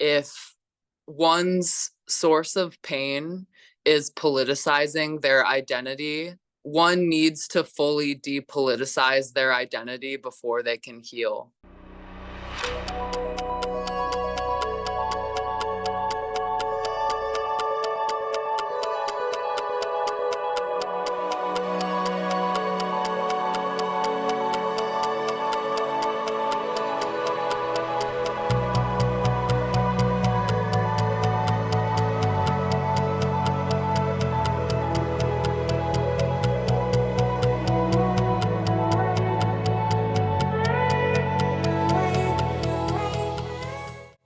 if one's source of pain is politicizing their identity, one needs to fully depoliticize their identity before they can heal.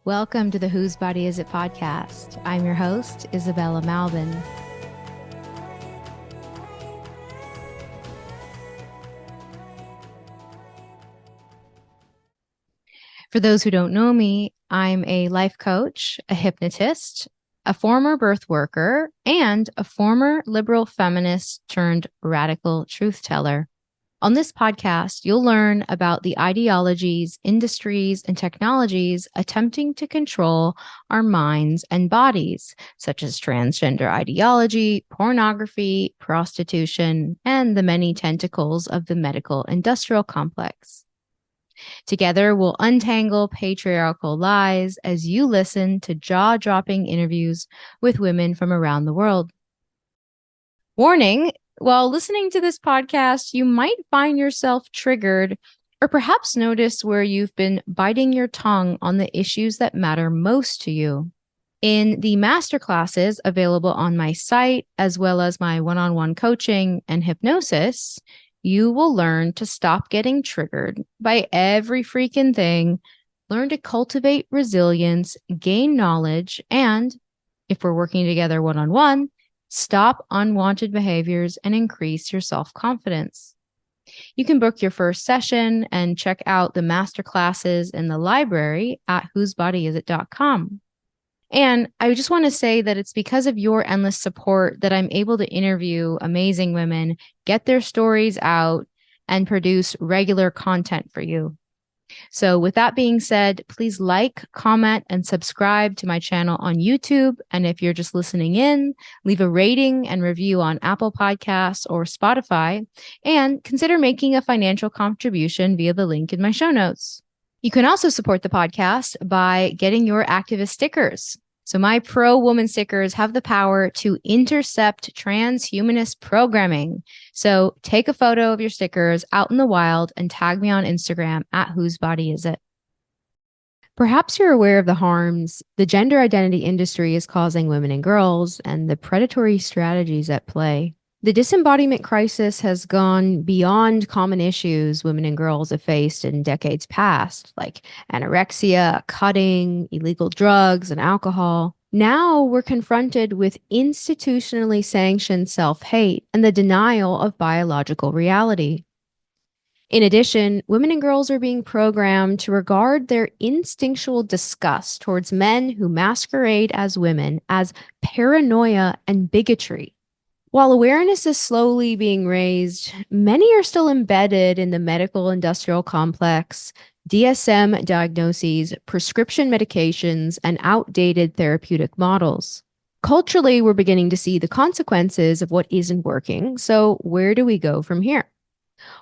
Welcome to the Whose Body Is It podcast. I'm your host, Isabella Malvin. For those who don't know me, I'm a life coach, a hypnotist, a former birth worker, and a former liberal feminist turned radical truth teller. On this podcast, you'll learn about the ideologies, industries, and technologies attempting to control our minds and bodies, such as transgender ideology, pornography, prostitution, and the many tentacles of the medical industrial complex. Together, we'll untangle patriarchal lies as you listen to jaw-dropping interviews with women from around the world. Warning, while listening to this podcast, you might find yourself triggered or perhaps notice where you've been biting your tongue on the issues that matter most to you. In the masterclasses available on my site, as well as my one-on-one coaching and hypnosis, you will learn to stop getting triggered by every freaking thing, learn to cultivate resilience, gain knowledge, and, if we're working together one-on-one, stop unwanted behaviors and increase your self-confidence. You can book your first session and check out the masterclasses in the library at whosebodyisit.com. And I just want to say that it's because of your endless support that I'm able to interview amazing women, get their stories out, and produce regular content for you. So with that being said, please like, comment, and subscribe to my channel on YouTube. And if you're just listening in, leave a rating and review on Apple Podcasts or Spotify, and consider making a financial contribution via the link in my show notes. You can also support the podcast by getting your activist stickers. So my pro-woman stickers have the power to intercept transhumanist programming. So take a photo of your stickers out in the wild and tag me on Instagram at Whose Body Is It. Perhaps you're aware of the harms the gender identity industry is causing women and girls and the predatory strategies at play. The disembodiment crisis has gone beyond common issues women and girls have faced in decades past, like anorexia, cutting, illegal drugs, and alcohol. Now we're confronted with institutionally sanctioned self-hate and the denial of biological reality. In addition, women and girls are being programmed to regard their instinctual disgust towards men who masquerade as women as paranoia and bigotry. While awareness is slowly being raised, many are still embedded in the medical industrial complex, DSM diagnoses, prescription medications, and outdated therapeutic models. Culturally, we're beginning to see the consequences of what isn't working. So where do we go from here?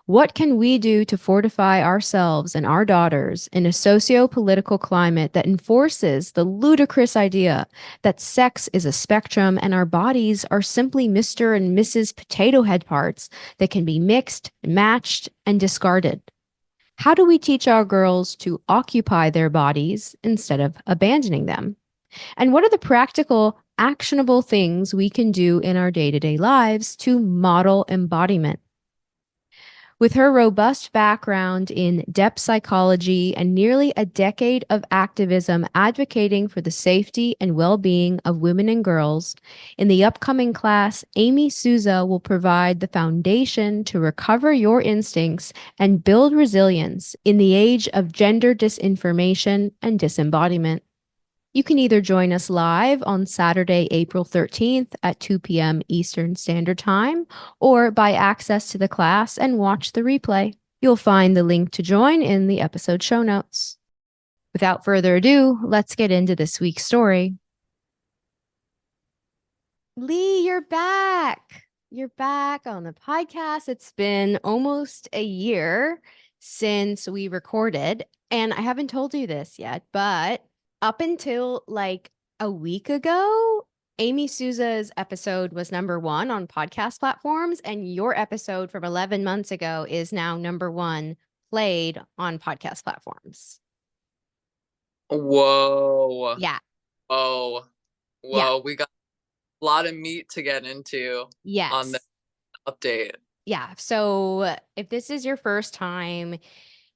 What can we do to fortify ourselves and our daughters in a socio-political climate that enforces the ludicrous idea that sex is a spectrum and our bodies are simply Mr. and Mrs. Potato Head parts that can be mixed, matched, and discarded? How do we teach our girls to occupy their bodies instead of abandoning them? And what are the practical, actionable things we can do in our day-to-day lives to model embodiment? With her robust background in depth psychology and nearly a decade of activism advocating for the safety and well-being of women and girls, in the upcoming class, Amy Sousa will provide the foundation to recover your instincts and build resilience in the age of gender disinformation and disembodiment. You can either join us live on Saturday, April 13th at 2 p.m. Eastern Standard Time, or buy access to the class and watch the replay. You'll find the link to join in the episode show notes. Without further ado, let's get into this week's story. Leigh, you're back. You're back on the podcast. It's been almost a year since we recorded, and I haven't told you this yet, but up until like a week ago, Amy Sousa's episode was #1 on podcast platforms, and your episode from 11 months ago is now #1 played on podcast platforms. Whoa. Yeah, Oh, yeah, whoa. We got a lot of meat to get into on the yes. update. Yeah. So if this is your first time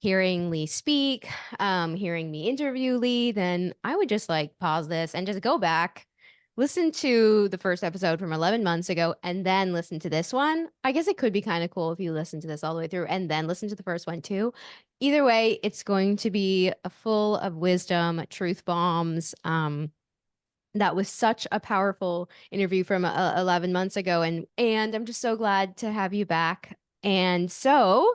hearing Leigh speak, hearing me interview Leigh, then I would just like pause this and just go back, listen to the first episode from 11 months ago, and then listen to this one. I guess it could be kind of cool if you listen to this all the way through and then listen to the first one too. Either way, it's going to be full of wisdom, truth bombs. That was such a powerful interview from 11 months ago, and I'm just so glad to have you back. And so,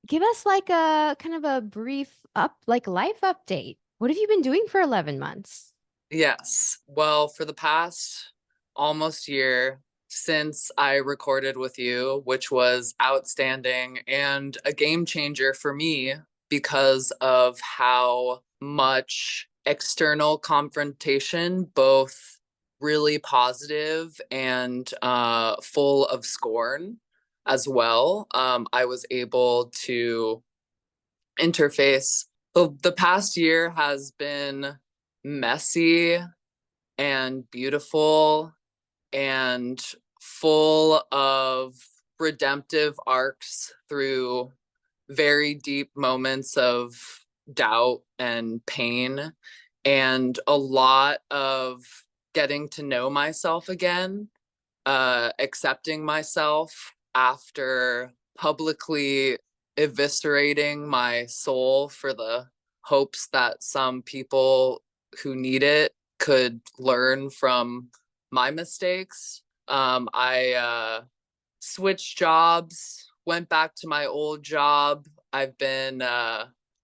give us like a kind of a brief life update. What have you been doing for 11 months? Yes. Well, for the past almost year since I recorded with you, which was outstanding and a game changer for me because of how much external confrontation, both really positive and full of scorn as well, I was able to interface. The past year has been messy and beautiful and full of redemptive arcs through very deep moments of doubt and pain, and a lot of getting to know myself again, accepting myself after publicly eviscerating my soul for the hopes that some people who need it could learn from my mistakes. I switched jobs, went back to my old job. I've been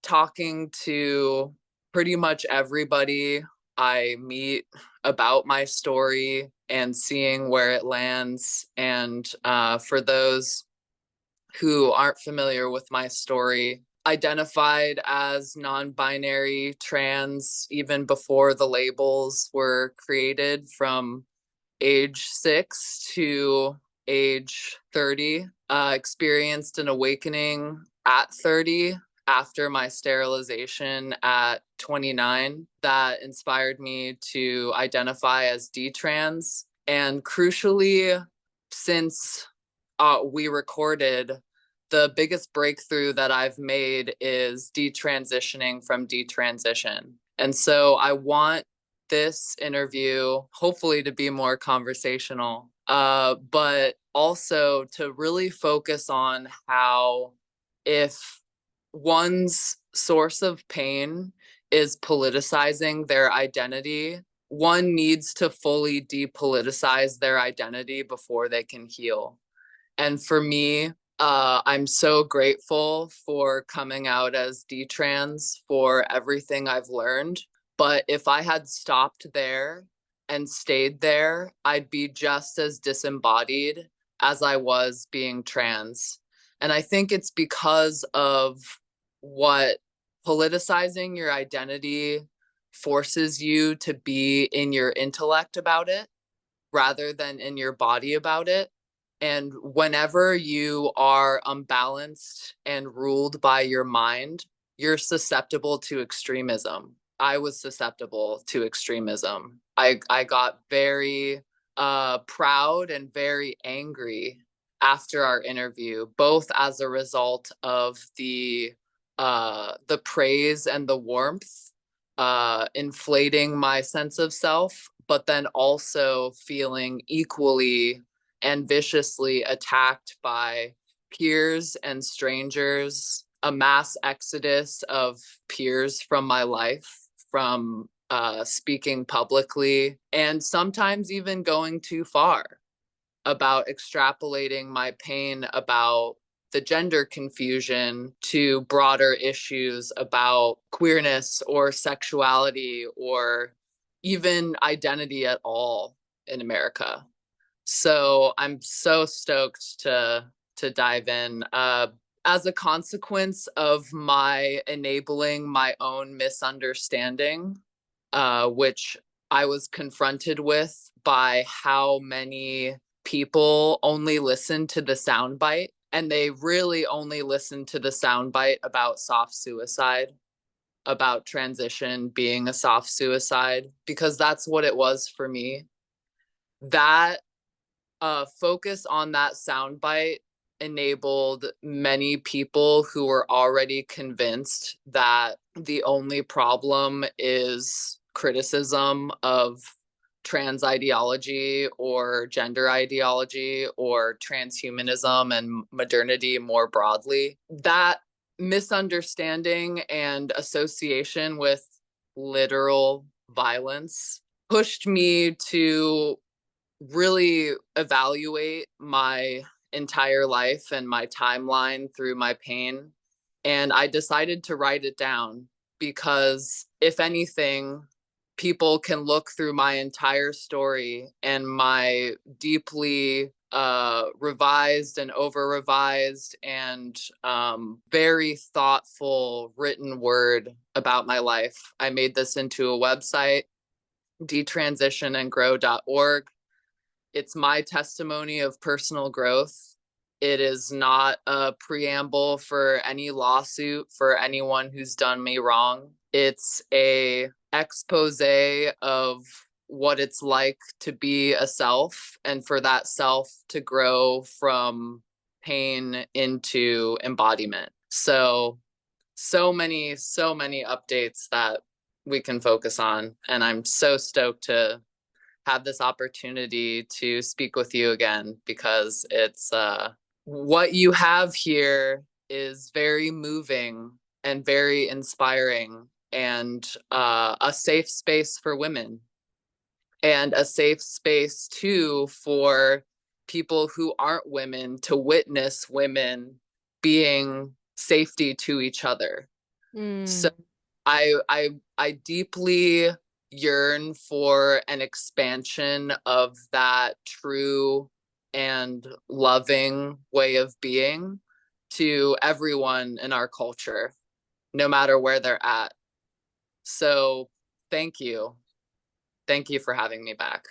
talking to pretty much everybody I meet about my story and seeing where it lands. And for those who aren't familiar with my story, identified as non-binary trans even before the labels were created from age 6 to age 30. Experienced an awakening at 30 after my sterilization at 29 that inspired me to identify as detrans. And crucially, since we recorded, the biggest breakthrough that I've made is detransitioning from detransition. And so I want this interview hopefully to be more conversational, but also to really focus on how, if one's source of pain is politicizing their identity, one needs to fully depoliticize their identity before they can heal. And for me, I'm so grateful for coming out as detrans, for everything I've learned. But if I had stopped there and stayed there, I'd be just as disembodied as I was being trans. And I think it's because of what politicizing your identity forces you to be in your intellect about it rather than in your body about it. And whenever you are unbalanced and ruled by your mind, you're susceptible to extremism. I was susceptible to extremism. I got very proud and very angry after our interview, both as a result of the praise and the warmth inflating my sense of self, but then also feeling equally and viciously attacked by peers and strangers, a mass exodus of peers from my life, from speaking publicly, and sometimes even going too far about extrapolating my pain about the gender confusion to broader issues about queerness or sexuality or even identity at all in America. So I'm so stoked to dive in. As a consequence of my enabling my own misunderstanding, which I was confronted with by how many people only listen to the soundbite, and they really only listen to the soundbite about soft suicide, about transition being a soft suicide, because that's what it was for me. That focus on that soundbite enabled many people who were already convinced that the only problem is criticism of trans ideology or gender ideology or transhumanism and modernity more broadly. That misunderstanding and association with literal violence pushed me to really evaluate my entire life and my timeline through my pain. And I decided to write it down because, if anything, people can look through my entire story and my deeply revised and over revised and very thoughtful written word about my life. I made this into a website, detransitionandgrow.org. It's my testimony of personal growth. It is not a preamble for any lawsuit for anyone who's done me wrong. It's a expose of what it's like to be a self and for that self to grow from pain into embodiment. So many updates that we can focus on, and I'm so stoked to have this opportunity to speak with you again, because it's what you have here is very moving and very inspiring, and a safe space for women, and a safe space too for people who aren't women to witness women being safety to each other. So I deeply yearn for an expansion of that true and loving way of being to everyone in our culture, no matter where they're at. So thank you. Thank you for having me back.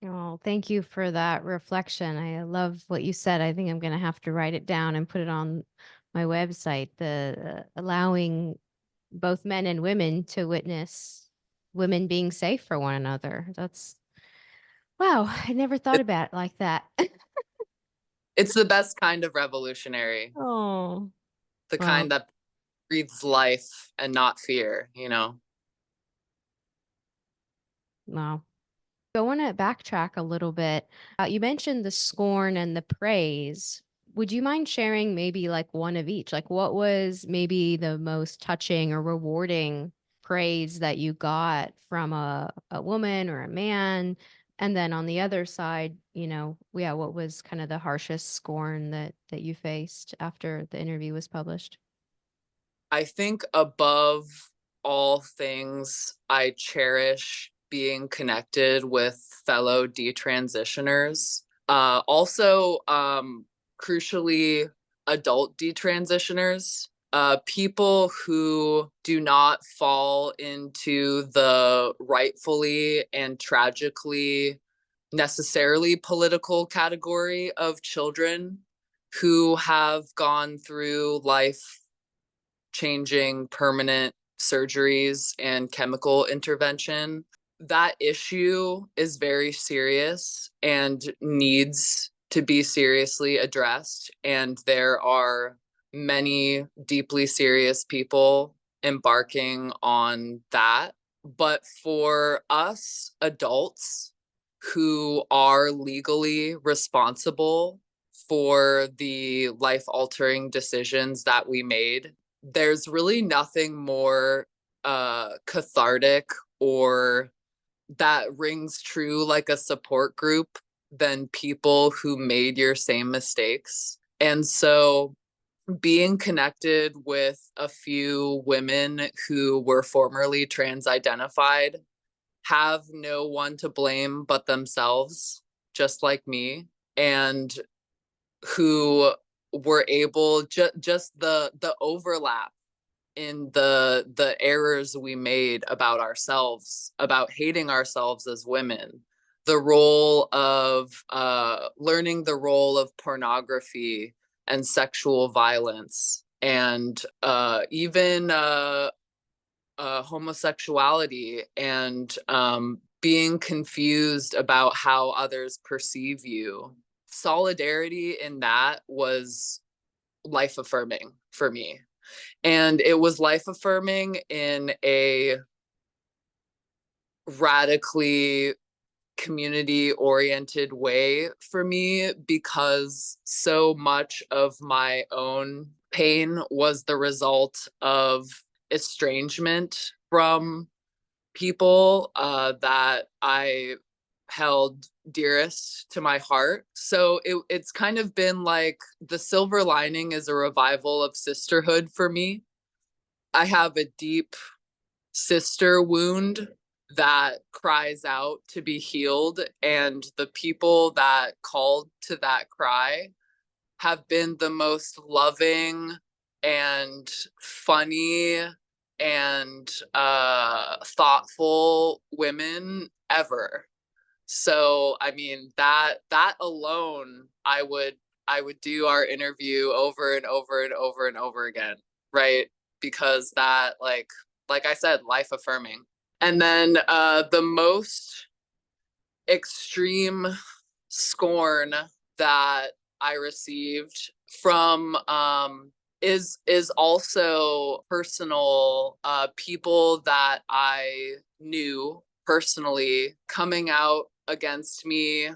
Oh, thank you for that reflection. I love what you said. I think I'm going to have to write it down and put it on my website. The allowing both men and women to witness women being safe for one another. That's wow. I never thought It, about it like that. it's the best kind of revolutionary, Oh, the well, kind that breathes life and not fear, you know? wow. I want to backtrack a little bit. You mentioned the scorn and the praise. Would you mind sharing maybe like one of each? Like, what was maybe the most touching or rewarding praise that you got from a woman or a man? And then on the other side, yeah, what was kind of the harshest scorn that you faced after the interview was published? I think above all things, I cherish being connected with fellow detransitioners. Also, crucially, adult detransitioners, people who do not fall into the rightfully and tragically necessarily political category of children who have gone through life changing permanent surgeries and chemical intervention. That issue is very serious and needs to be seriously addressed. And there are many deeply serious people embarking on that. But for us adults who are legally responsible for the life altering decisions that we made, there's really nothing more cathartic or that rings true like a support group than people who made your same mistakes And so being connected with a few women who were formerly trans identified, have no one to blame but themselves, just like me, and who were able, just the overlap in the errors we made about ourselves, about hating ourselves as women, the role of learning the role of pornography and sexual violence, and even homosexuality, and being confused about how others perceive you. Solidarity in that was life affirming for me. And it was life affirming in a radically community oriented way for me, because so much of my own pain was the result of estrangement from people that I held dearest to my heart. So it's kind of been like the silver lining is a revival of sisterhood for me. I have a deep sister wound that cries out to be healed, and the people that called to that cry have been the most loving and funny and thoughtful women ever. So I mean, that alone, I would do our interview over and over and over and over again, right? Because that, like I said, life affirming. And then the most extreme scorn that I received from is also personal, people that I knew personally coming out against me,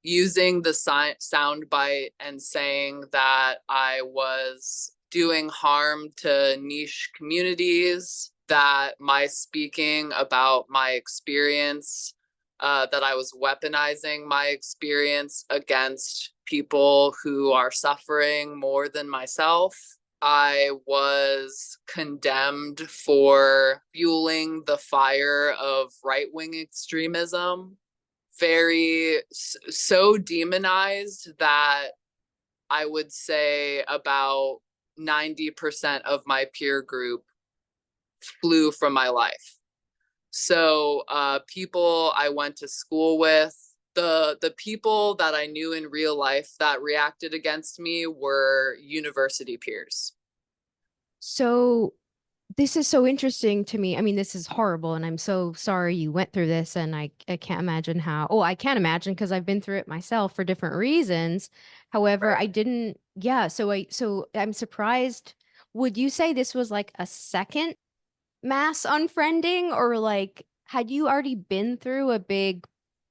using the sound bite and saying that I was doing harm to niche communities, that my speaking about my experience, that I was weaponizing my experience against people who are suffering more than myself. I was condemned for fueling the fire of right wing extremism, very so demonized that I would say about 90% of my peer group flew from my life. So people I went to school with, the people that I knew in real life that reacted against me were university peers. So this is so interesting to me. I mean, this is horrible, and I'm so sorry you went through this. And I can't imagine how, oh, I can't imagine because I've been through it myself for different reasons. However, Right. I didn't, yeah. So I'm surprised. Would you say this was like a second mass unfriending, or like had you already been through a big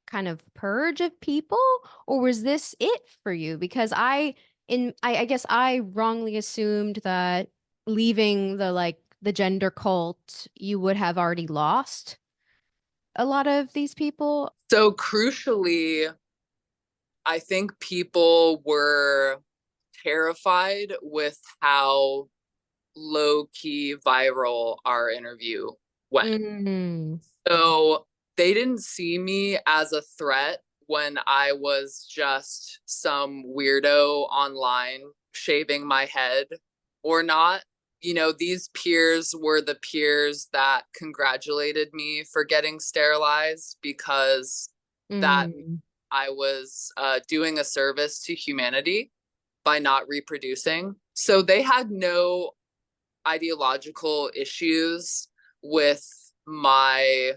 kind of purge of people, or was this it for you? Because I guess I wrongly assumed that leaving the gender cult, you would have already lost a lot of these people. So crucially, I think people were terrified with how low key viral our interview went. Mm, So they didn't see me as a threat when I was just some weirdo online shaving my head or not. You know, these peers were the peers that congratulated me for getting sterilized, because that mm, I was doing a service to humanity by not reproducing. So they had no ideological issues with my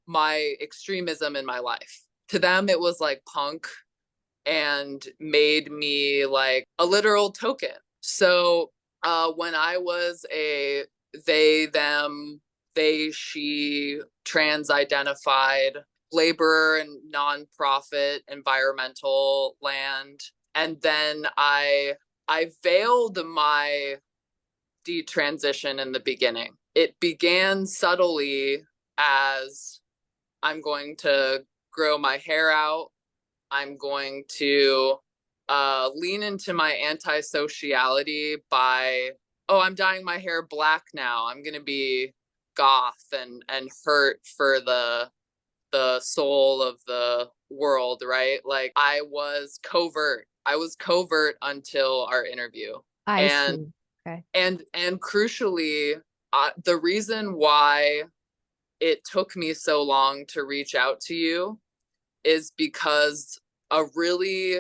my extremism in my life. To them, it was like punk and made me like a literal token. So when I was a they, them, they, she, trans identified laborer and nonprofit environmental land, and then I veiled my detransition in the beginning. It began subtly as I'm going to grow my hair out. I'm going to lean into my antisociality by, oh, I'm dyeing my hair black now. I'm gonna be goth and hurt for the soul of the world, right? Like I was covert. I was covert until our interview. I And see. Okay. and crucially, the reason why it took me so long to reach out to you is because a really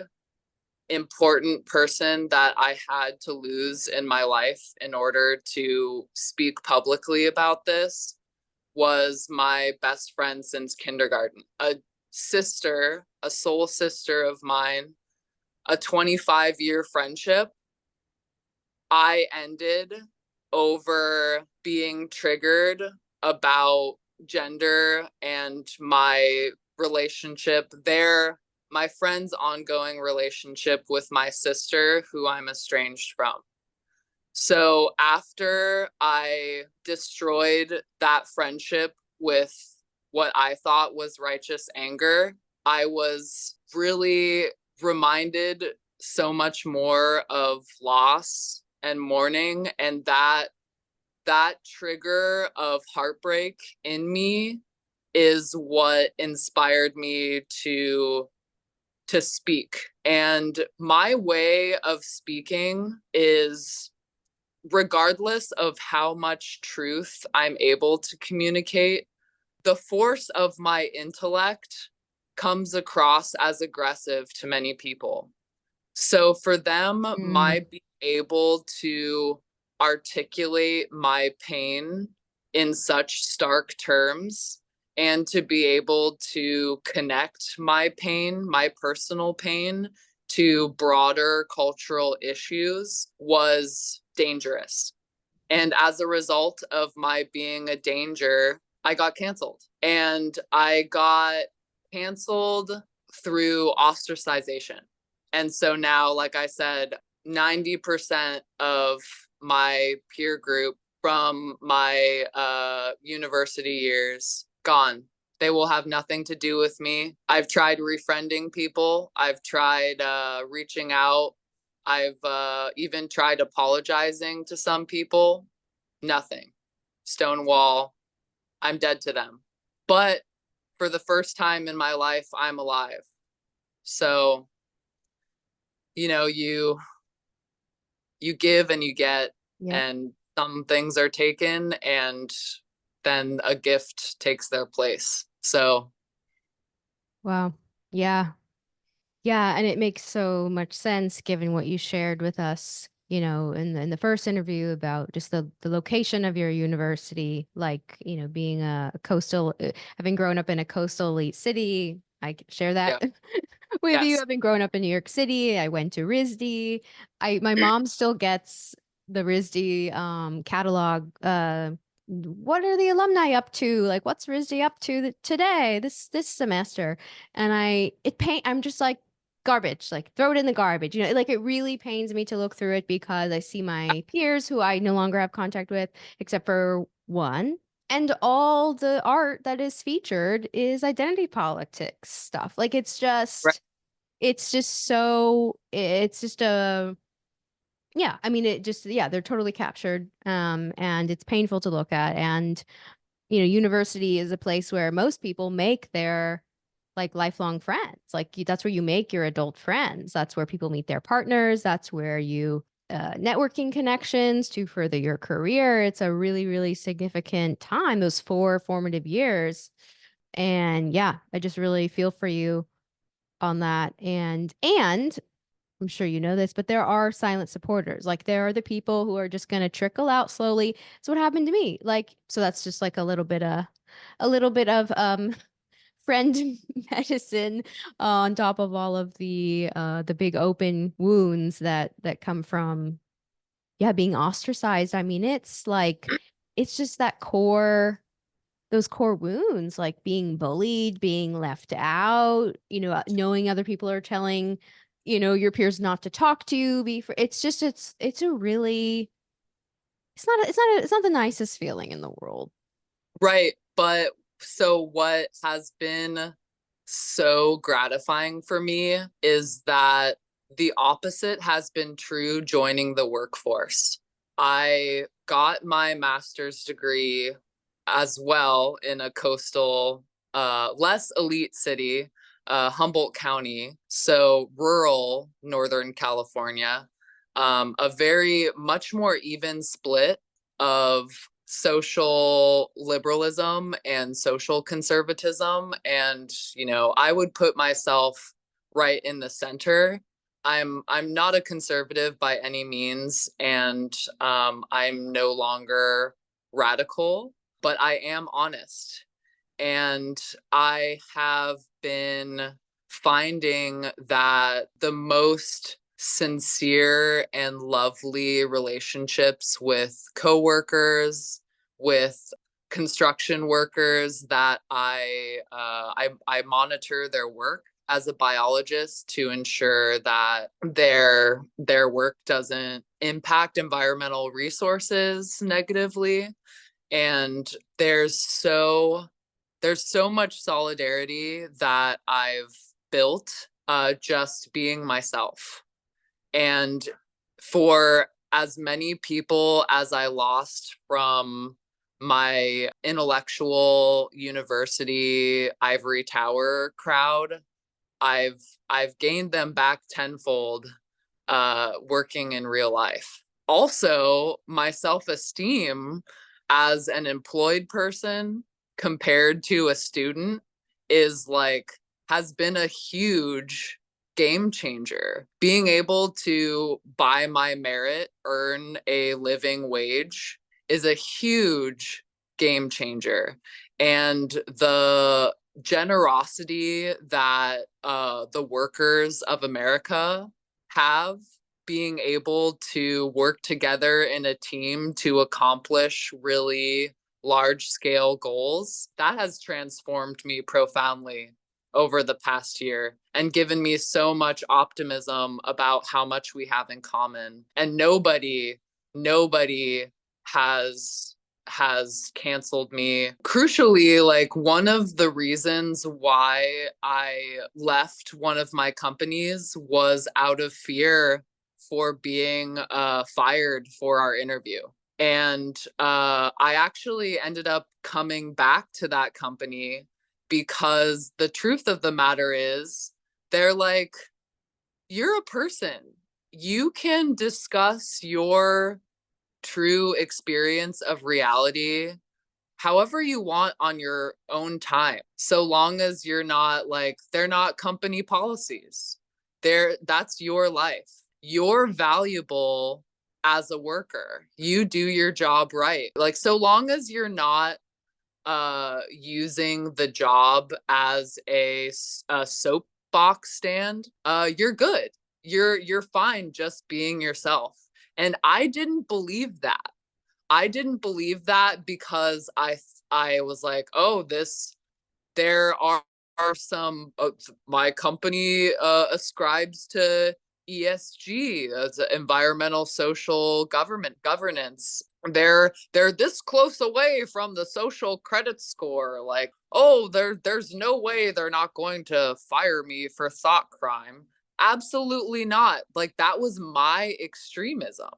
important person that I had to lose in my life in order to speak publicly about this was my best friend since kindergarten, a sister, a soul sister of mine, a 25-year friendship I ended over being triggered about gender and my relationship there, my friend's ongoing relationship with my sister, who I'm estranged from. So after I destroyed that friendship with what I thought was righteous anger, I was really reminded so much more of loss and mourning, and that trigger of heartbreak in me is what inspired me to speak. And my way of speaking is, regardless of how much truth I'm able to communicate, the force of my intellect comes across as aggressive to many people. So for them, Mm, my being able to articulate my pain in such stark terms and to be able to connect my pain, my personal pain, to broader cultural issues was dangerous. And as a result of my being a danger, I got canceled. And I got canceled through ostracization. And so now, like I said, 90% of my peer group from my university years gone. They will have nothing to do with me. I've tried refriending people. I've tried reaching out. I've even tried apologizing to some people. Nothing. Stonewall. I'm dead to them. But for the first time in my life, I'm alive. So, you give and you get, yep. and some things are taken, and then a gift takes their place. So, Wow. Yeah. Yeah, and it makes so much sense given what you shared with us, in the first interview about just the location of your university, like, being a coastal, having grown up in a coastal elite city. I can share yeah, that with you. yes. I've been growing up in New York City. I went to RISD. My mom still gets the RISD catalog. What are the alumni up to? Like, what's RISD up to today, this semester? And I'm just like, garbage, like throw it in the garbage. Like it really pains me to look through it because I see my peers who I no longer have contact with, except for one. And all the art that is featured is identity politics stuff. Like Right. it's just so, it's just a, yeah, I mean, yeah, they're totally captured. And it's painful to look at. And university is a place where most people make their like lifelong friends. Like that's where you make your adult friends. That's where people meet their partners. That's where you networking connections to further your career. It's a really, really significant time, those 4 formative years. And yeah, I just really feel for you on that. And I'm sure you know this, but there are silent supporters. Like there are the people who are just going to trickle out slowly. It's what happened to me. Like, so that's just like a little bit of friend medicine on top of all of the big open wounds that come from, yeah, being ostracized. I mean, it's just those core wounds, like being bullied, being left out, knowing other people are telling, your peers not to talk to you. It's a really, it's not the nicest feeling in the world. Right. But so what has been so gratifying for me is that The opposite has been true joining the workforce. I got my master's degree as well in a coastal, less elite city, Humboldt County, so rural Northern California. A very much more even split of social liberalism and social conservatism. And, I would put myself right in the center. I'm not a conservative by any means, and I'm no longer radical, but I am honest. And I have been finding that the most sincere and lovely relationships with coworkers, with construction workers that I monitor their work as a biologist to ensure that their work doesn't impact environmental resources negatively. And there's so much solidarity that I've built just being myself. And for as many people as I lost from my intellectual university ivory tower crowd, I've I've gained them back tenfold working in real life. Also, my self-esteem as an employed person compared to a student is like has been a huge game changer. Being able to, by my merit, earn a living wage is a huge game changer. And the generosity that the workers of America have, being able to work together in a team to accomplish really large scale goals, that has transformed me profoundly over the past year and given me so much optimism about how much we have in common. And nobody has canceled me. Crucially, like, one of the reasons why I left one of my companies was out of fear for being fired for our interview. And I actually ended up coming back to that company because the truth of the matter is, they're like, you're a person. You can discuss your true experience of reality however you want on your own time, so long as you're not like, they're not company policies. That's your life. You're valuable as a worker. You do your job right. Like, so long as you're not using the job as a soapbox stand, you're good. You're fine just being yourself. And I didn't believe that. I didn't believe that because I was like, oh, there are some my company ascribes to ESG, as environmental social governance. They're this close away from the social credit score. Like, oh, there's no way they're not going to fire me for thought crime. Absolutely not. Like, that was my extremism.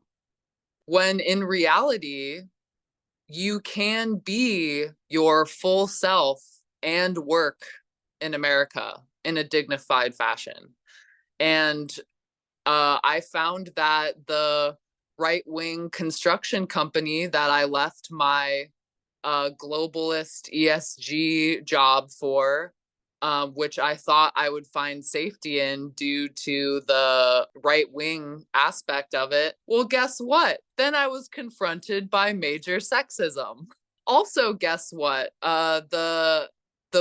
When in reality, you can be your full self and work in America in a dignified fashion. And I found that the right wing construction company that I left my globalist ESG job for, which I thought I would find safety in due to the right wing aspect of it. Well, guess what? Then I was confronted by major sexism. Also, guess what? The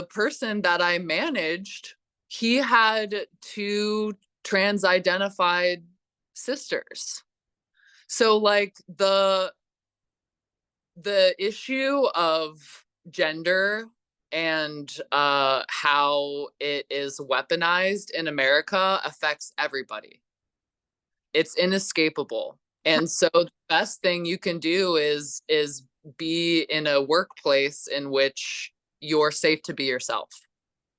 person that I managed, he had two trans identified sisters. So, like, the issue of gender and how it is weaponized in America affects everybody. It's inescapable. And so the best thing you can do is be in a workplace in which you're safe to be yourself.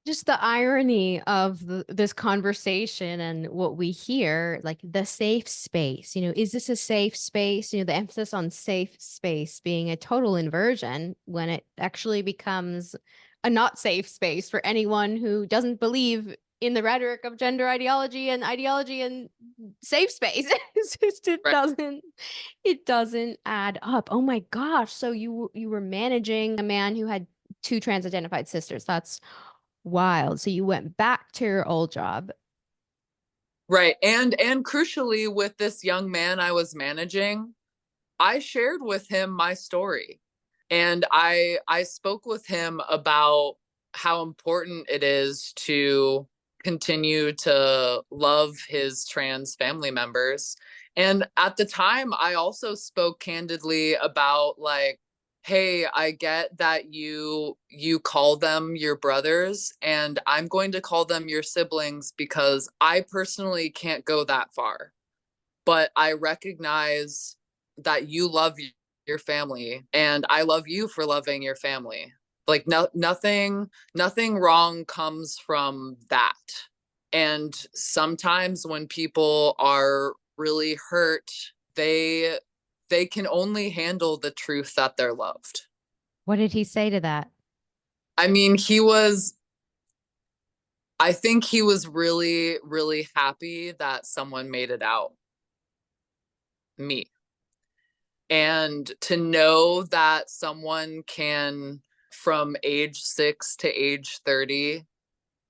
Just the irony of this conversation and what we hear, like the safe space, is this a safe space? The emphasis on safe space being a total inversion when it actually becomes a not safe space for anyone who doesn't believe in the rhetoric of gender ideology and safe space. It's just, Right. it doesn't add up. Oh my gosh. So you were managing a man who had two trans identified sisters. That's wild. So you went back to your old job. Right. And crucially, with this young man I was managing, I shared with him my story. And I spoke with him about how important it is to continue to love his trans family members. And at the time, I also spoke candidly about, like, hey, I get that you call them your brothers, and I'm going to call them your siblings because I personally can't go that far. But I recognize that you love your family, and I love you for loving your family. Like, nothing wrong comes from that. And sometimes when people are really hurt, they can only handle the truth that they're loved. What did he say to that? I mean, I think he was really, really happy that someone made it out, me. And to know that someone can, from age 6 to age 30,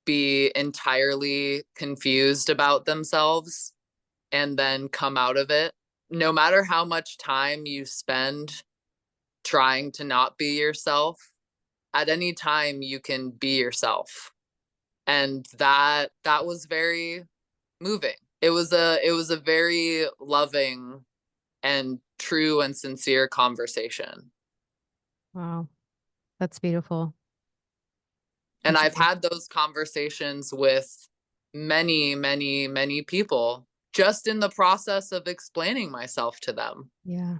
be entirely confused about themselves and then come out of it, no matter how much time you spend trying to not be yourself, at any time you can be yourself. And that was very moving. It was a very loving and true and sincere conversation. Wow, that's beautiful. And That's I've beautiful. had those conversations with many, many, many people just in the process of explaining myself to them. Yeah.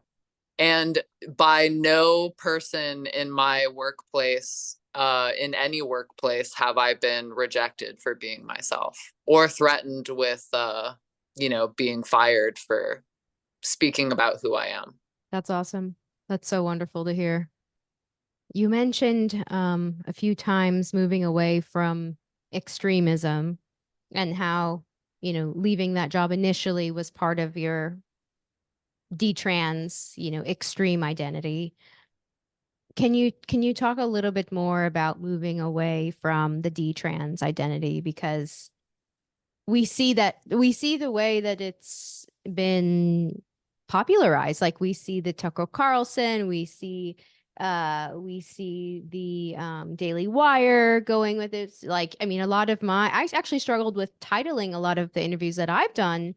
And by no person in my workplace, in any workplace, have I been rejected for being myself or threatened with, being fired for speaking about who I am. That's awesome. That's so wonderful to hear. You mentioned a few times moving away from extremism and how, leaving that job initially was part of your detrans, extreme identity. Can you talk a little bit more about moving away from the detrans identity? Because we see the way that it's been popularized. Like we see the Tucker Carlson, we see the Daily Wire going with it. Like, I mean, I actually struggled with titling a lot of the interviews that I've done.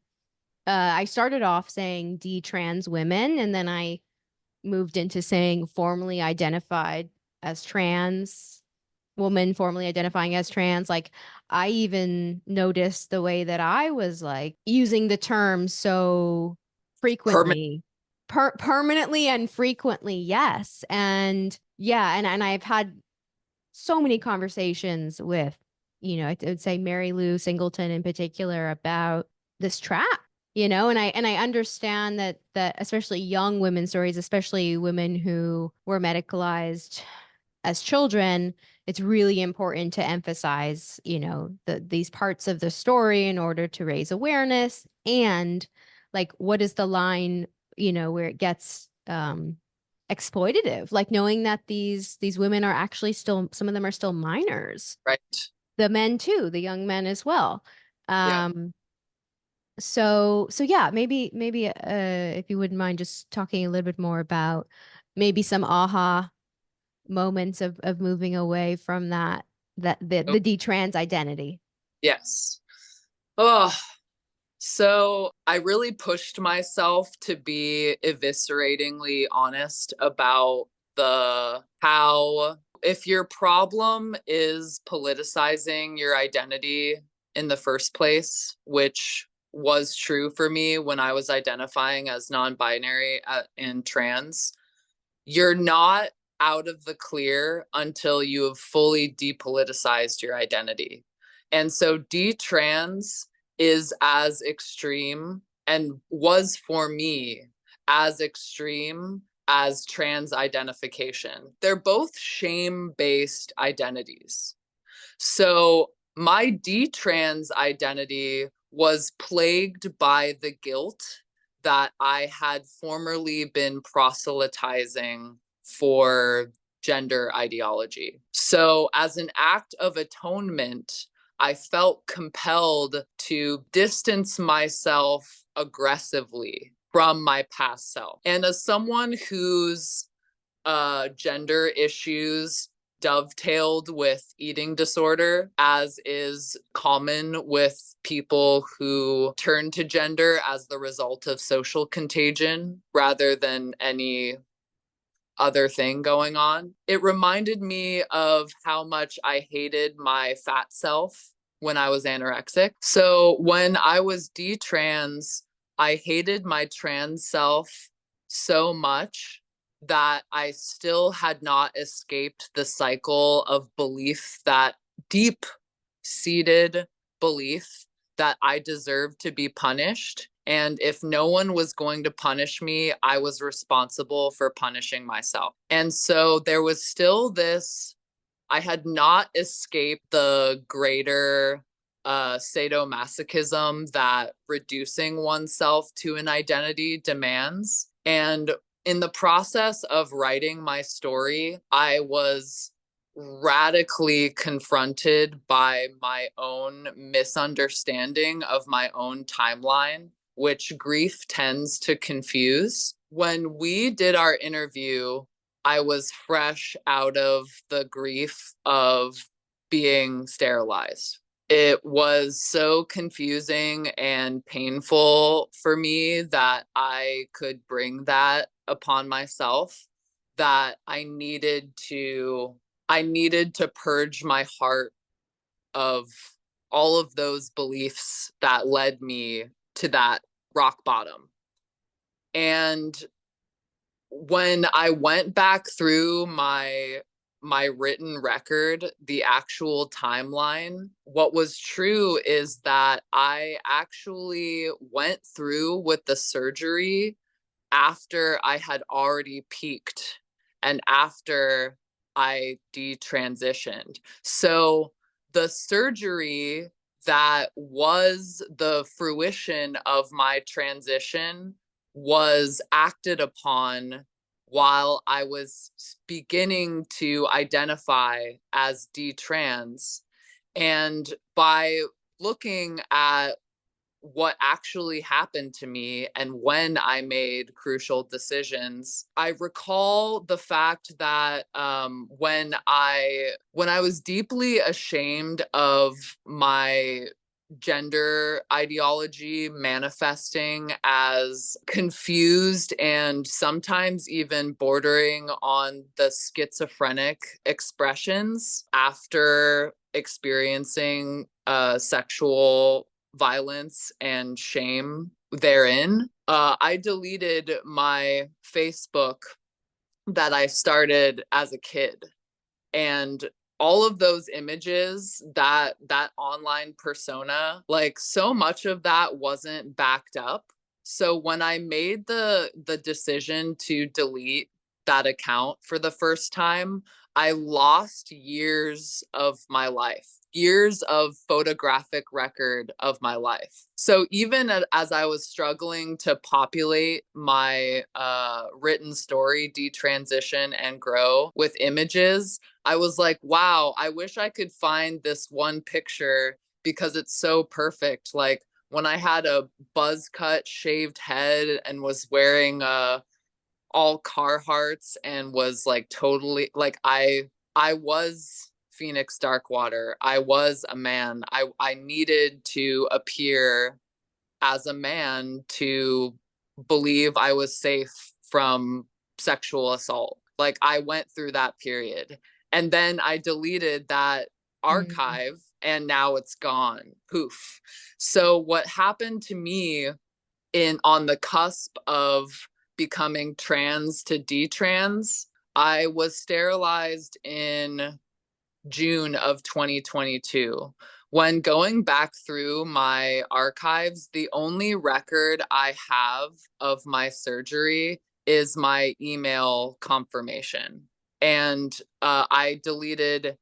I started off saying D-trans women, and then I moved into saying formerly identified as trans woman, formerly identifying as trans. Like, I even noticed the way that I was like using the term so Permanent. frequently, permanently and frequently. Yes. And yeah. And I've had so many conversations with, I would say Mary Lou Singleton in particular about this trap, and I understand that especially young women's stories, especially women who were medicalized as children, it's really important to emphasize, these parts of the story in order to raise awareness. And like, what is the line, where it gets exploitative, like knowing that these women are actually still, some of them are still minors, Right. the men too, the young men as well. Yeah. So yeah, maybe if you wouldn't mind just talking a little bit more about maybe some aha moments of moving away from the detrans identity. Yes. Oh, so I really pushed myself to be evisceratingly honest about the how, if your problem is politicizing your identity in the first place, which was true for me when I was identifying as non-binary and trans, you're not out of the clear until you have fully depoliticized your identity. And so detrans is as extreme and was for me as extreme as trans identification. They're both shame-based identities. So my detrans identity was plagued by the guilt that I had formerly been proselytizing for gender ideology. So, as an act of atonement, I felt compelled to distance myself aggressively from my past self. And as someone whose gender issues dovetailed with eating disorder, as is common with people who turn to gender as the result of social contagion rather than any other thing going on. It reminded me of how much I hated my fat self when I was anorexic. So when I was detrans, I hated my trans self so much that I still had not escaped the cycle of belief, that deep seated belief that I deserved to be punished. And if no one was going to punish me, I was responsible for punishing myself. And so there was still this, I had not escaped the greater sadomasochism that reducing oneself to an identity demands. And in the process of writing my story, I was radically confronted by my own misunderstanding of my own timeline, which grief tends to confuse. When we did our interview, I was fresh out of the grief of being sterilized. It was so confusing and painful for me that I could bring that upon myself, that I needed to purge my heart of all of those beliefs that led me to that rock bottom. And when I went back through my written record, the actual timeline, what was true is that I actually went through with the surgery after I had already peaked and after I detransitioned. So the surgery that was the fruition of my transition was acted upon while I was beginning to identify as detrans. And by looking at what actually happened to me and when I made crucial decisions, I recall the fact that when I was deeply ashamed of my gender ideology manifesting as confused and sometimes even bordering on the schizophrenic expressions after experiencing sexual violence and shame therein, I deleted my Facebook that I started as a kid. And all of those images, that online persona, like so much of that wasn't backed up. So when I made the decision to delete that account for the first time, I lost years of my life, years of photographic record of my life. So even as I was struggling to populate my written story, detransition and grow with images, I was like, wow, I wish I could find this one picture because it's so perfect. Like when I had a buzz cut shaved head and was wearing all Carhartts and was like totally like I was Phoenix Darkwater. I was a man. I needed to appear as a man to believe I was safe from sexual assault. Like I went through that period. And then I deleted that Mm. archive and now it's gone. Poof. So what happened to me in on the cusp of becoming trans to detrans I was sterilized in June of 2022. When going back through my archives, the only record I have of my surgery is my email confirmation. And I deleted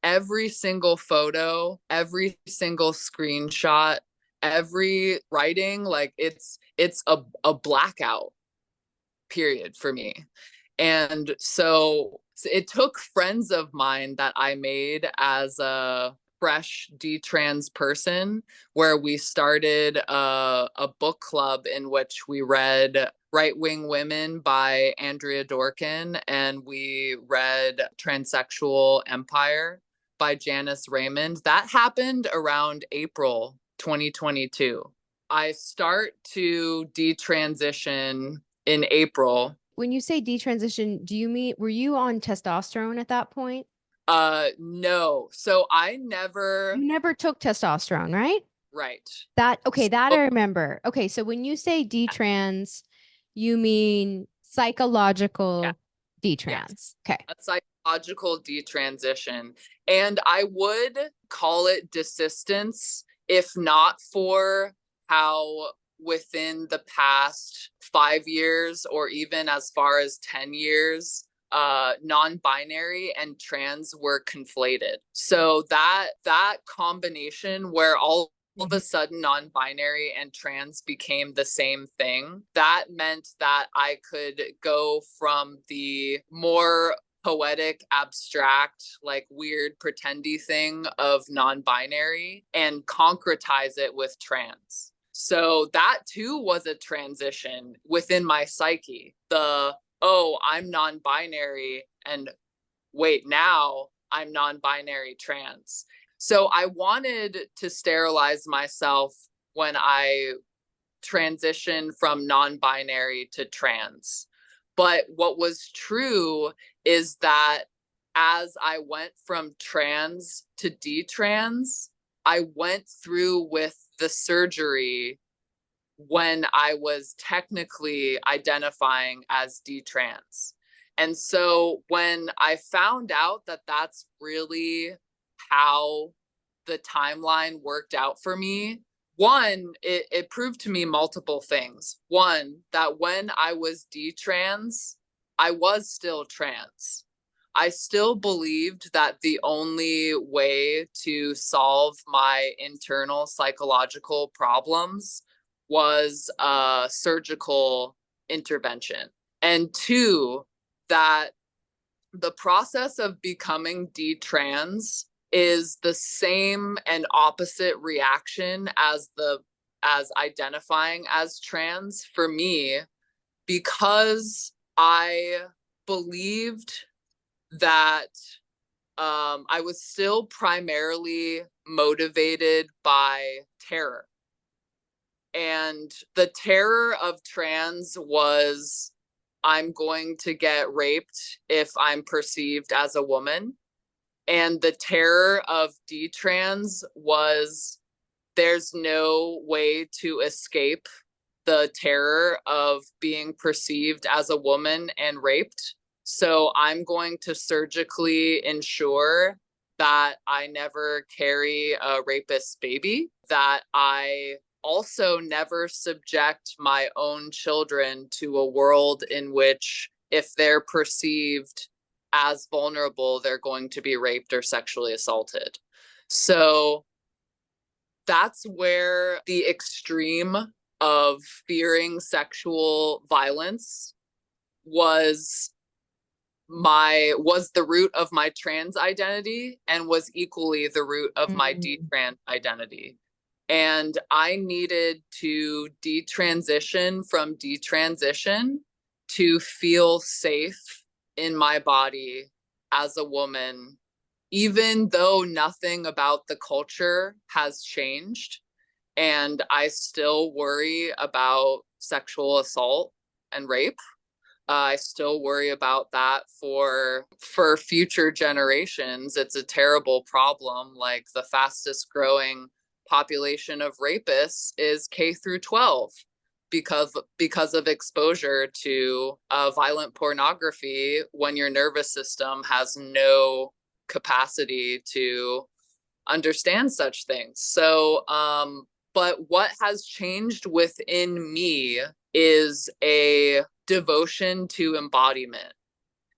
every single photo, every single screenshot, every writing. Like it's a blackout period for me. And so it took friends of mine that I made as a fresh detrans person, where we started a book club in which we read Right Wing Women by Andrea Dworkin, and we read Transsexual Empire by Janice Raymond. That happened around April 2022. I start to detransition in April. When you say detransition, do you mean were you on testosterone at that point? No. So You never took testosterone, right? right. That okay, that So, I remember. Okay, so when you say detrans, you mean yeah, psychological yes. detrans. Okay. A psychological detransition. And I would call it desistance if not for how within the past 5 years or even as far as 10 years, non-binary and trans were conflated. So that combination where all of a sudden non-binary and trans became the same thing, that meant that I could go from the more poetic, abstract, like weird, pretendy thing of non-binary and concretize it with trans. So that too was a transition within my psyche. Oh, I'm non-binary, and wait, now I'm non-binary trans. So I wanted to sterilize myself when I transitioned from non-binary to trans. But what was true is that as I went from trans to detrans, I went through with the surgery when I was technically identifying as detrans. And so when I found out that that's really how the timeline worked out for me, one, it proved to me multiple things. One, that when I was detrans, I was still trans. I still believed that the only way to solve my internal psychological problems was a surgical intervention. And two, that the process of becoming detrans is the same and opposite reaction as identifying as trans for me, because I believed that I was still primarily motivated by terror. And the terror of trans was, I'm going to get raped if I'm perceived as a woman. And the terror of detrans was, there's no way to escape the terror of being perceived as a woman and raped. So I'm going to surgically ensure that I never carry a rapist baby, that I also never subject my own children to a world in which, if they're perceived as vulnerable, they're going to be raped or sexually assaulted. So that's where the extreme of fearing sexual violence was the root of my trans identity, and was equally the root of my Mm. detrans identity. And I needed to detransition from detransition to feel safe in my body as a woman, even though nothing about the culture has changed. And I still worry about sexual assault and rape. I still worry about that for future generations. It's a terrible problem. Like, the fastest growing population of rapists is K through 12. because of exposure to violent pornography when your nervous system has no capacity to understand such things. So, but what has changed within me is a devotion to embodiment.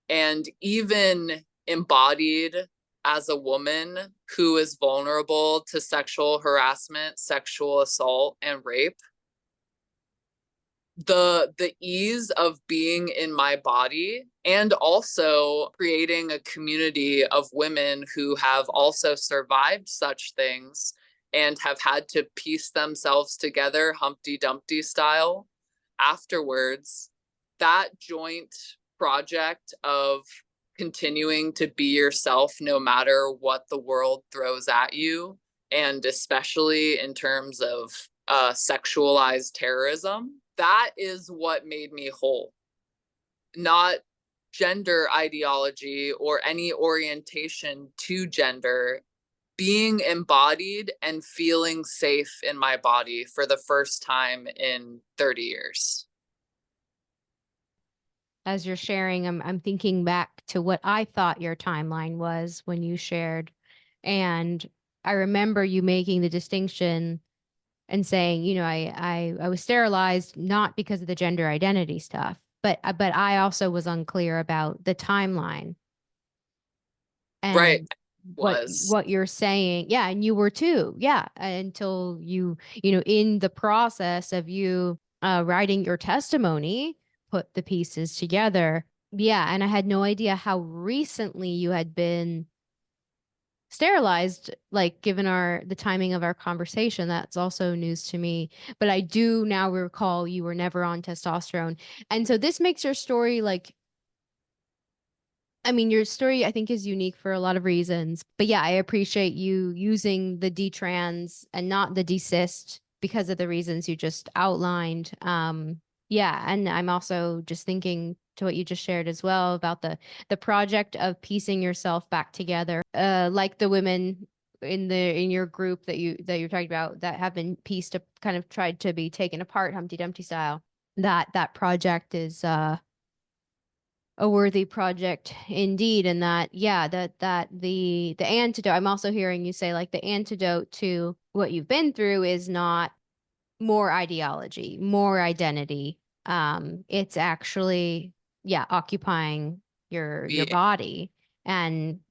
And even embodied as a woman who is vulnerable to sexual harassment, sexual assault, and rape, the ease of being in my body and also creating a community of women who have also survived such things and have had to piece themselves together Humpty Dumpty style afterwards, that joint project of continuing to be yourself no matter what the world throws at you, and especially in terms of sexualized terrorism, that is what made me whole. Not gender ideology or any orientation to gender, being embodied and feeling safe in my body for the first time in 30 years. As you're sharing, I'm thinking back to what I thought your timeline was when you shared. And I remember you making the distinction and saying, you know, I was sterilized not because of the gender identity stuff, but I also was unclear about the timeline Right. and Was. what you're saying. Yeah, and you were too. Yeah, until you know, in the process of you writing your testimony, put the pieces together. Yeah, and I had no idea how recently you had been sterilized, like given our the timing of our conversation. That's also news to me, but I do now recall you were never on testosterone. And so this makes your story like, I mean, your story I think is unique for a lot of reasons. But yeah, I appreciate you using the detrans and not the desist because of the reasons you just outlined. Yeah, and I'm also just thinking to what you just shared as well about the project of piecing yourself back together. Like the women in your group that you're talking about that have been pieced up, kind of tried to be taken apart Humpty Dumpty style. That project is a worthy project indeed, and that yeah, that the antidote, I'm also hearing you say like the antidote to what you've been through is not more ideology, more identity. It's actually, yeah, occupying your Being. body and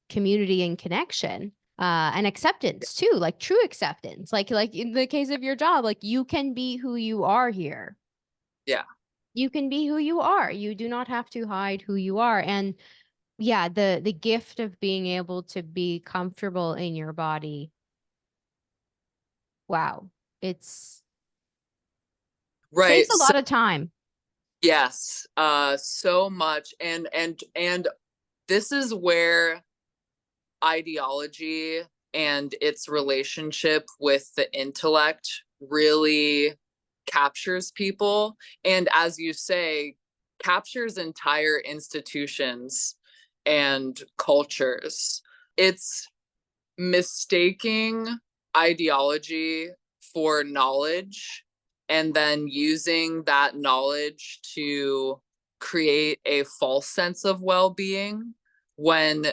community and connection. And acceptance too, like true acceptance, like in the case of your job, like you can be who you are here. Yeah. You can be who you are. You do not have to hide who you are. And yeah, the gift of being able to be comfortable in your body. Wow. It's saves Right. a So lot of time. yes, so much. And this is where ideology and its relationship with the intellect really captures people. And as you say, captures entire institutions and cultures. It's mistaking ideology for knowledge and then using that knowledge to create a false sense of well-being when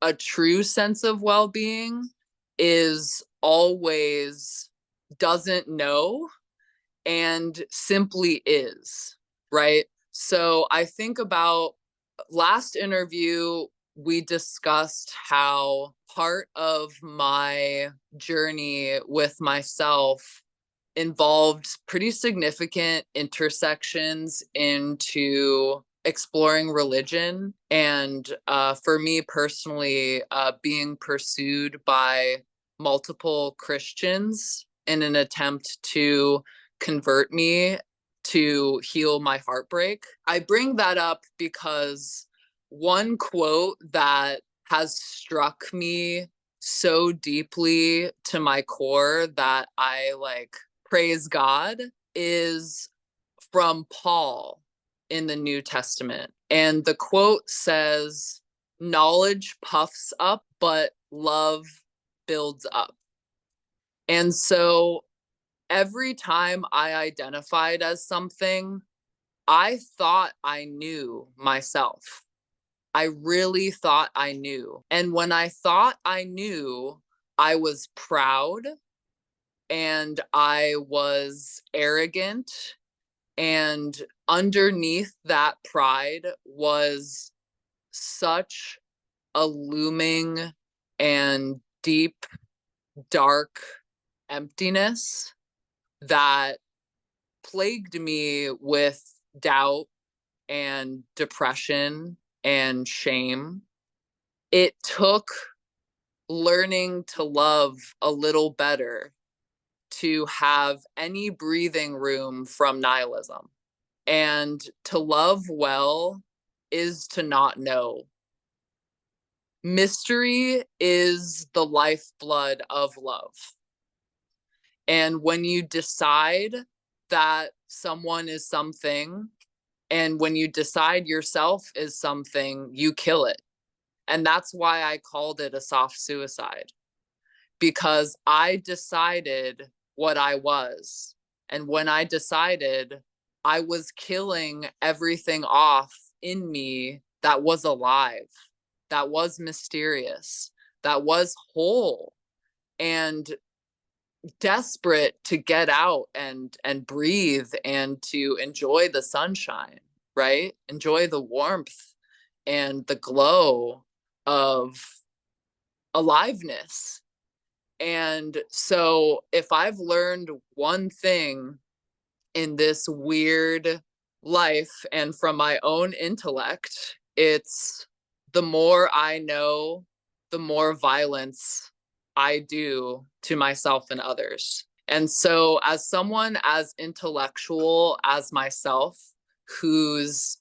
a true sense of well-being is always doesn't know and simply is, right? So I think about last interview, we discussed how part of my journey with myself involved pretty significant intersections into exploring religion. And for me personally, being pursued by multiple Christians in an attempt to convert me to heal my heartbreak. I bring that up because one quote that has struck me so deeply to my core that I like praise God is from Paul in the New Testament. And the quote says, knowledge puffs up, but love builds up. And so every time I identified as something, I thought I knew myself. I really thought I knew. And when I thought I knew, I was proud and I was arrogant. And underneath that pride was such a looming and deep, dark emptiness that plagued me with doubt and depression and shame. It took learning to love a little better to have any breathing room from nihilism. And to love well is to not know. Mystery is the lifeblood of love. And when you decide that someone is something, and when you decide yourself is something, you kill it. And that's why I called it a soft suicide, because I decided what I was. And when I decided, I was killing everything off in me that was alive, that was mysterious, that was whole, and desperate to get out and breathe and to enjoy the sunshine, right? Enjoy the warmth and the glow of aliveness. And so if I've learned one thing in this weird life and from my own intellect, it's the more I know, the more violence I do to myself and others. And so, as someone as intellectual as myself, whose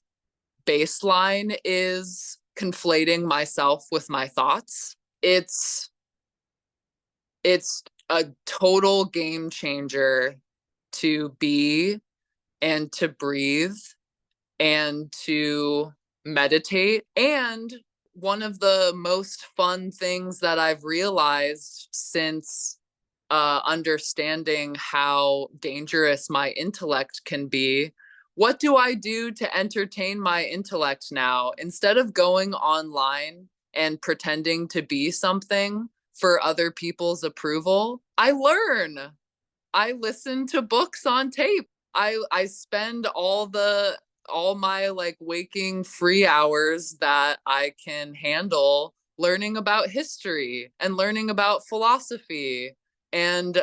baseline is conflating myself with my thoughts, it's a total game changer to be and to breathe and to meditate. And one of the most fun things that I've realized since understanding how dangerous my intellect can be, what do I do to entertain my intellect now? Instead of going online and pretending to be something for other people's approval, I learn. I listen to books on tape. I spend all my like waking free hours that I can handle learning about history and learning about philosophy and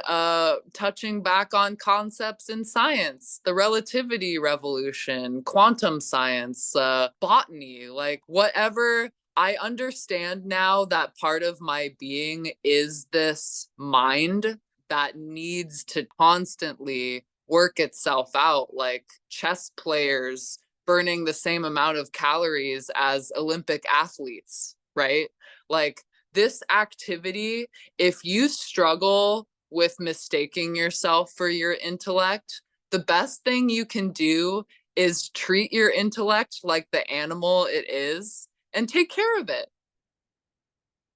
touching back on concepts in science, the relativity revolution, quantum science, botany, like whatever. I understand now that part of my being is this mind that needs to constantly work itself out, like chess players burning the same amount of calories as Olympic athletes, right? Like this activity, if you struggle with mistaking yourself for your intellect, the best thing you can do is treat your intellect like the animal it is and take care of it.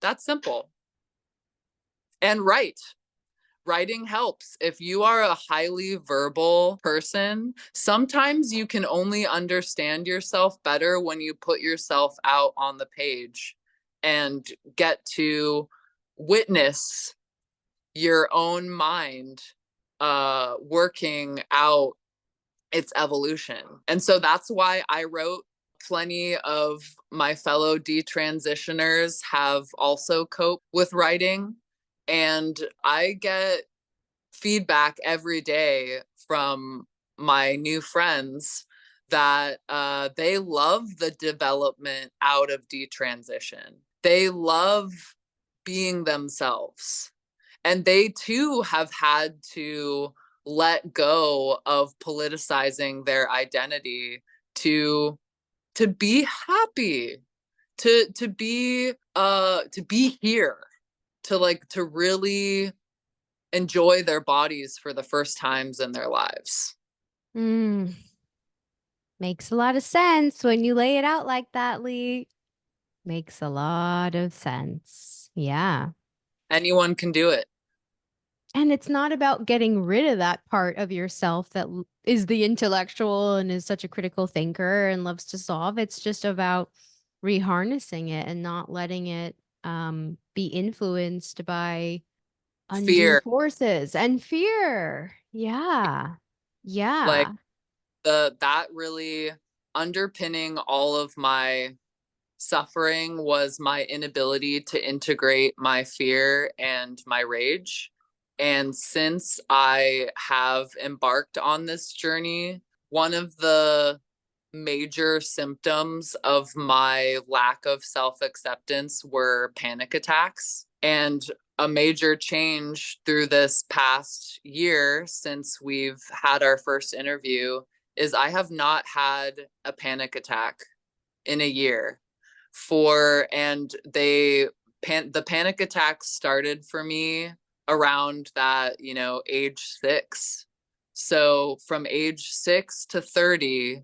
That's simple. And writing helps. If you are a highly verbal person, sometimes you can only understand yourself better when you put yourself out on the page and get to witness your own mind working out its evolution. And so that's why I wrote. Plenty of my fellow detransitioners have also coped with writing. And I get feedback every day from my new friends that they love the development out of detransition. They love being themselves. And they too have had to let go of politicizing their identity to be happy, to be here, to really enjoy their bodies for the first times in their lives. Mm, makes a lot of sense when you lay it out like that, Leigh. Makes a lot of sense. Yeah. Anyone can do it. And it's not about getting rid of that part of yourself that is the intellectual and is such a critical thinker and loves to solve. It's just about reharnessing it and not letting it be influenced by undue Fear, forces and fear. Yeah. like Yeah. that really underpinning all of my suffering was my inability to integrate my fear and my rage. And since I have embarked on this journey, one of the major symptoms of my lack of self acceptance were panic attacks. And a major change through this past year since we've had our first interview is I have not had a panic attack in a year. For and they the panic attacks started for me around that, age 6. So from age 6 to 30,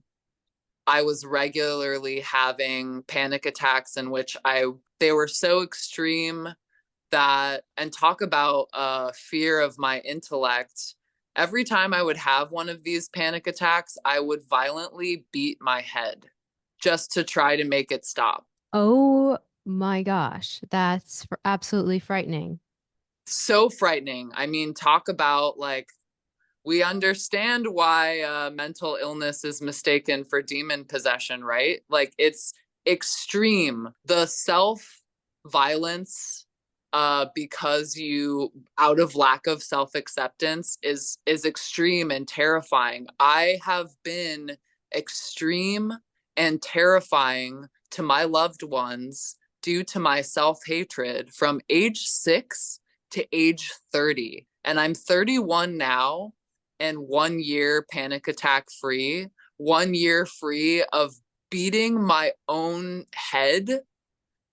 I was regularly having panic attacks in which I they were so extreme that, and talk about fear of my intellect. Every time I would have one of these panic attacks, I would violently beat my head just to try to make it stop. Oh my gosh. That's absolutely frightening. So frightening. I mean, talk about like we understand why mental illness is mistaken for demon possession, right? Like it's extreme. The self violence, because you out of lack of self acceptance is extreme and terrifying. I have been extreme and terrifying to my loved ones due to my self hatred from age 6 to age 30. And I'm 31 now and 1 year panic attack free, 1 year free of beating my own head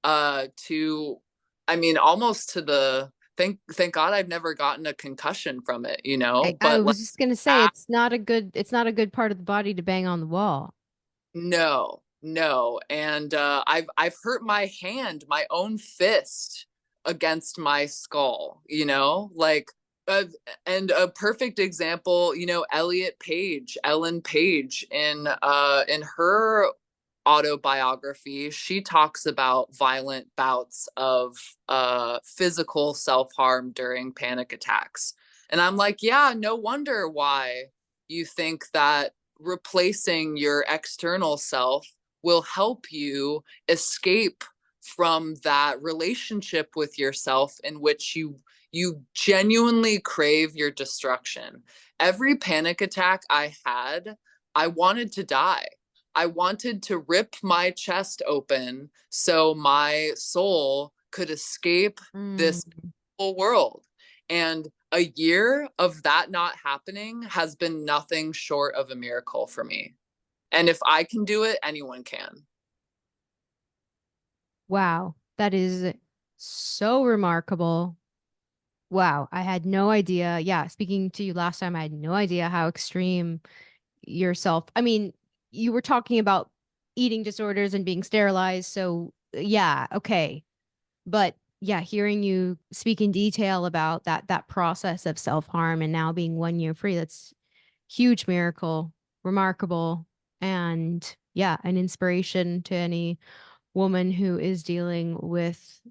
to I mean almost to the thank God I've never gotten a concussion from it, I but like was just gonna say that, it's not a good part of the body to bang on the wall. no, no. And I've hurt my hand, my own fist against my skull, like uh, and a perfect example, Ellen Page in her autobiography, she talks about violent bouts of physical self-harm during panic attacks. And I'm like, yeah, no wonder why you think that replacing your external self will help you escape from that relationship with yourself in which you genuinely crave your destruction. Every panic attack I had, I wanted to die. I wanted to rip my chest open so my soul could escape Mm. this whole world. And a year of that not happening has been nothing short of a miracle for me. And if I can do it, anyone can. Wow. That is so remarkable. Wow. I had no idea. Yeah, speaking to you last time, I had no idea how extreme yourself. I mean, you were talking about eating disorders and being sterilized. So, yeah, okay. But yeah, hearing you speak in detail about that process of self-harm and now being 1 year free, that's huge miracle, remarkable, and yeah, an inspiration to any woman who is dealing with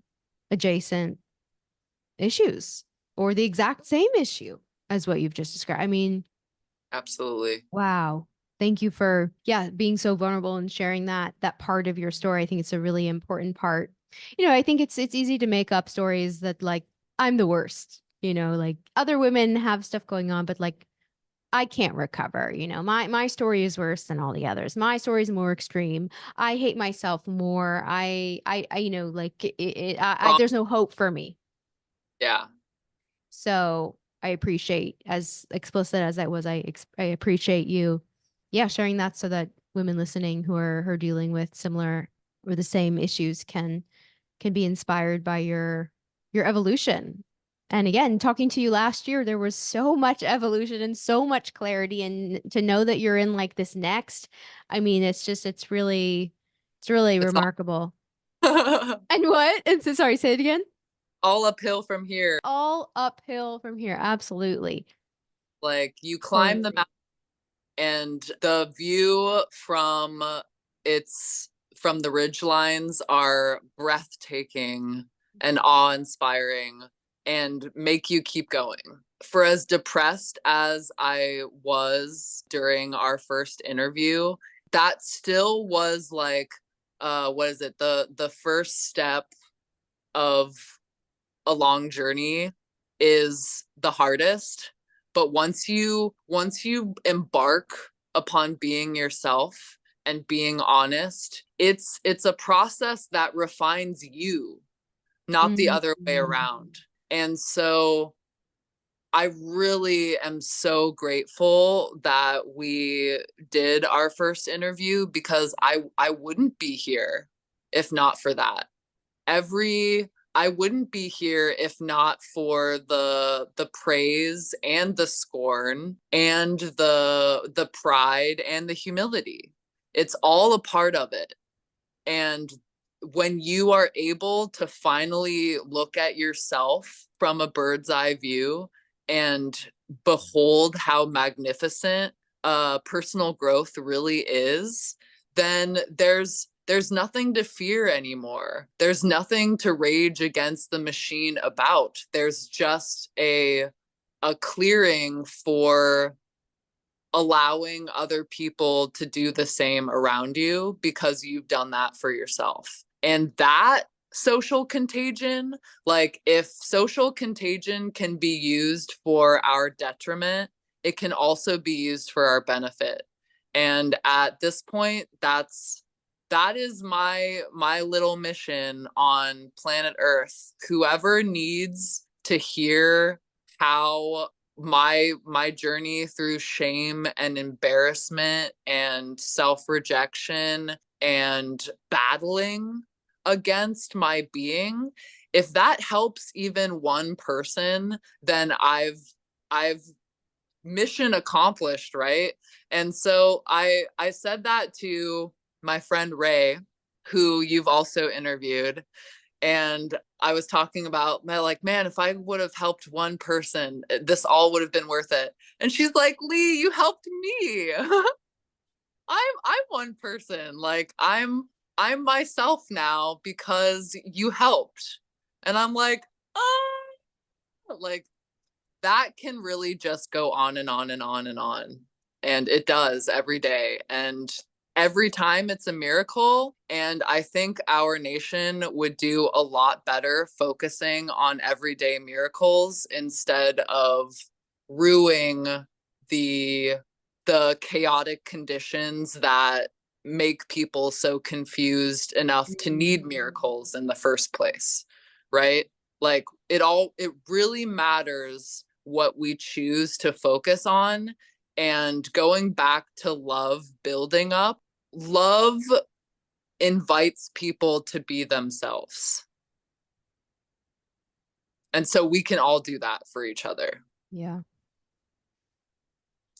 adjacent issues or the exact same issue as what you've just described. I mean, Absolutely. wow. Thank you for being so vulnerable and sharing that part of your story. I think it's a really important part. I think it's easy to make up stories that like I'm the worst, like other women have stuff going on, but like I can't recover. My story is worse than all the others. My story is more extreme. I hate myself more. Like Wrong. there's no hope for me. Yeah. So I appreciate, as explicit as that was, I appreciate you, sharing that so that women listening who are dealing with similar or the same issues can be inspired by your evolution. And again, talking to you last year, there was so much evolution and so much clarity, and to know that you're in like this next, I mean, it's really It's remarkable. not And what? And so, sorry, say it again. all uphill from here. All uphill from here. Absolutely. Like you climb the Totally. mountain and the view it's from the ridge lines are breathtaking and awe-inspiring and make you keep going. For as depressed as I was during our first interview, that still was like what is it? The first step of a long journey is the hardest, but once you embark upon being yourself and being honest, it's a process that refines you, not the other way Mhm. around. And so I really am so grateful that we did our first interview, because I wouldn't be here if not for that. Every I wouldn't be here if not for the praise and the scorn and the pride and the humility. It's all a part of it. And when you are able to finally look at yourself from a bird's eye view and behold how magnificent personal growth really is, then there's nothing to fear anymore. There's nothing to rage against the machine about. There's just a clearing for allowing other people to do the same around you because you've done that for yourself. And that social contagion, like if social contagion can be used for our detriment, it can also be used for our benefit. And at this point, that is my little mission on planet Earth. Whoever needs to hear how my journey through shame and embarrassment and self-rejection and battling against my being, if that helps even one person, then I've mission accomplished, right? And so I said that to my friend Ray, who you've also interviewed, and I was talking about like, man, if I would have helped one person, this all would have been worth it. And she's like, Leigh, you helped me. I'm one person. Like I'm myself now because you helped. And I'm like, like that can really just go on and on and on and on. And it does every day. And every time it's a miracle. And I think our nation would do a lot better focusing on everyday miracles instead of ruining the the chaotic conditions that make people so confused enough to need miracles in the first place, right? Like it really matters what we choose to focus on. And going back to love building up, love invites people to be themselves. And so we can all do that for each other. Yeah.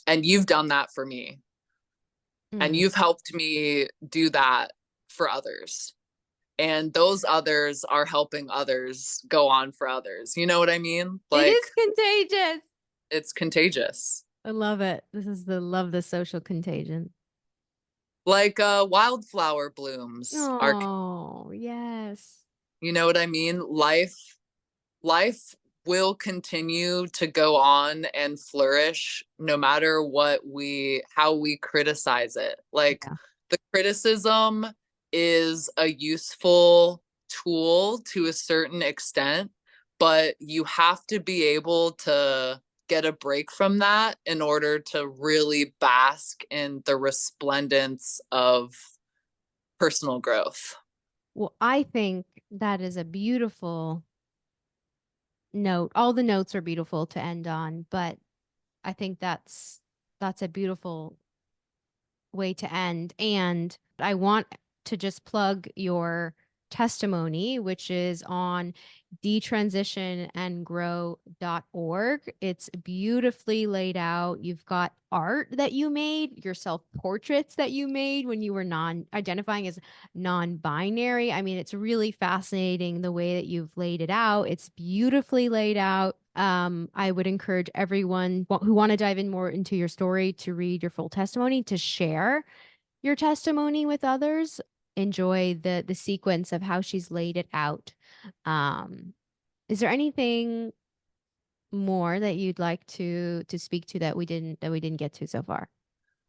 And you've done that for me. And Mm. you've helped me do that for others. And those others are helping others go on for others. You know what I mean? It Like is contagious. it's contagious. I love it. This is the love the social contagion. Like wildflower blooms are, Oh, yes. you know what I mean? Life will continue to go on and flourish no matter how we criticize it. Like Yeah. the criticism is a useful tool to a certain extent, but you have to be able to get a break from that in order to really bask in the resplendence of personal growth. Well, I think that is a beautiful note. All the notes are beautiful to end on, but I think that's a beautiful way to end. And I want to just plug your testimony, which is on detransitionandgrow.org. It's beautifully laid out. You've got art that you made, your self-portraits that you made when you were identifying as non-binary. I mean, it's really fascinating the way that you've laid it out. It's beautifully laid out. I would encourage everyone who want to dive in more into your story to read your full testimony, to share your testimony with others. Enjoy the sequence of how she's laid it out. Is there anything more that you'd like to speak to that we didn't get to so far?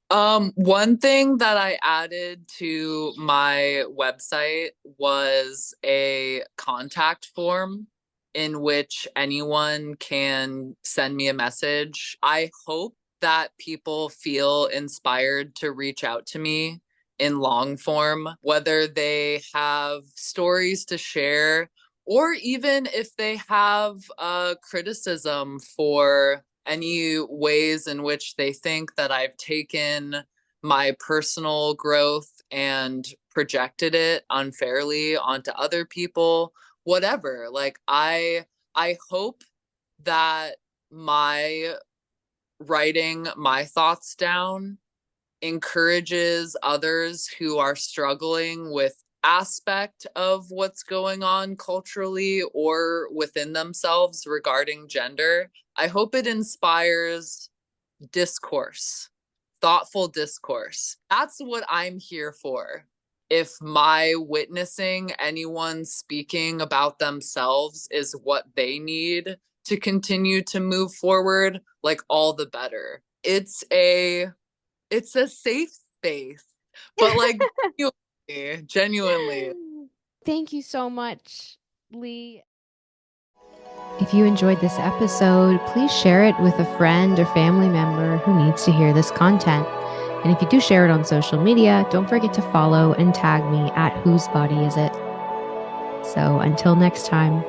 One thing that I added to my website was a contact form in which anyone can send me a message. I hope that people feel inspired to reach out to me in long form, whether they have stories to share or even if they have criticism for any ways in which they think that I've taken my personal growth and projected it unfairly onto other people, whatever. Like I hope that my writing my thoughts down encourages others who are struggling with aspect of what's going on culturally or within themselves regarding gender. I hope it inspires discourse, thoughtful discourse. That's what I'm here for. If my witnessing anyone speaking about themselves is what they need to continue to move forward, like all the better. It's a safe space, but like genuinely. Thank you so much, Leigh. If you enjoyed this episode, please share it with a friend or family member who needs to hear this content. And if you do share it on social media, don't forget to follow and tag me at Whose Body Is It? So until next time.